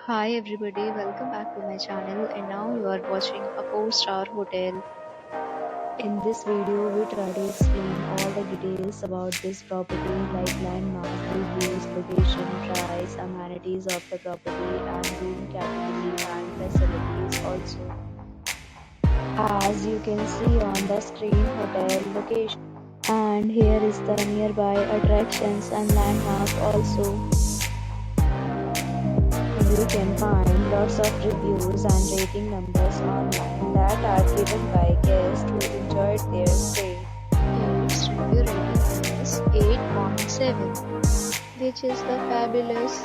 Hi everybody, welcome back to my channel and now you are watching a 4-star hotel. In this video, we try to explain all the details about this property like landmark, reviews, location, price, amenities of the property and room category and facilities also. As you can see on the screen, hotel location. And here is the nearby attractions and landmark also. You can find lots of reviews and rating numbers online that are given by guests who enjoyed their stay. Its review rating is 8.7, which is the fabulous.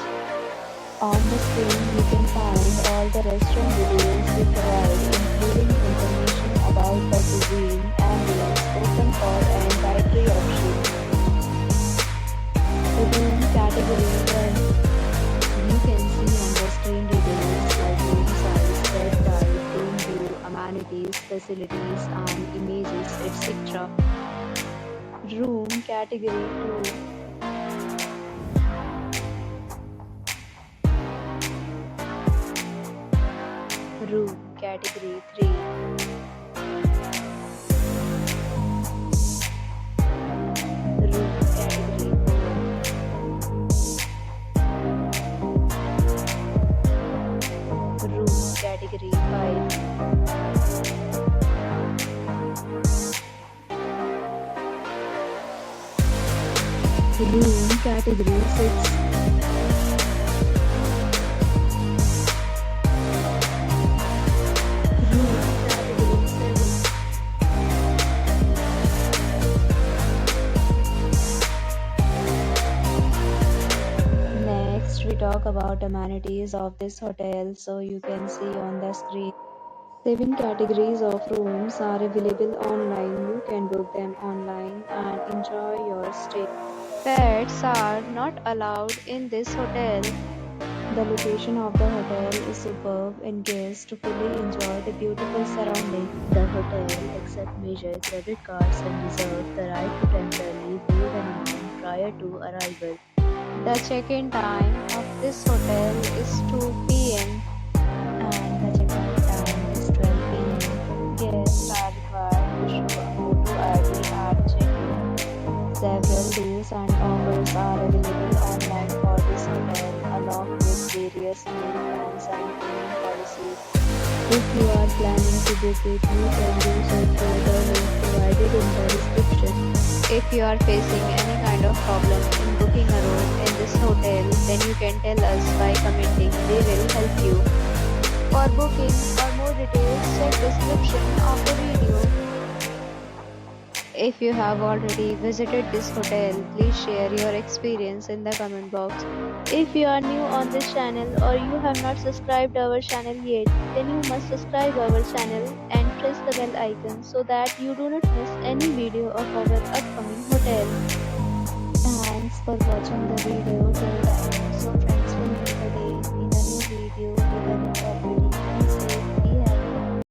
On the screen, you can find all the restaurant details we provide, including information about the cuisine, ambience, open for and dietary options. Room category 1. You can see on the screen details like room size, bed type, room view, amenities, facilities and images, etc. Room category 2. Room category 3. Room category 4. Room category 5. Room category 6. Next, we talk about amenities of this hotel. So you can see on the screen. 7 categories of rooms are available online. You can book them online and enjoy your stay. Pets are not allowed in this hotel. The location of the hotel is superb and guests to fully enjoy the beautiful surroundings. The hotel accepts major credit cards and reserves the right to temporarily hold an amount prior to arrival. The check-in time of this hotel is 2 p.m. and the checkout time is 12 p.m. Guests are required to show a photo ID at check-in. Several deals and offers are available online for this hotel, along with various meal plans and payment policies. If you are planning to book it, you can do so through the link provided in the description. If you are facing any kind of problem in booking a room in this hotel, then you can tell us by commenting. We will help you. For booking or more details, check description of the video. If you have already visited this hotel, please share your experience in the comment box. If you are new on this channel or you have not subscribed our channel yet, then you must subscribe our channel and press the bell icon so that you do not miss any video of our upcoming hotel. Thanks for watching the video till the end. So friends, will meet again in a new video with a new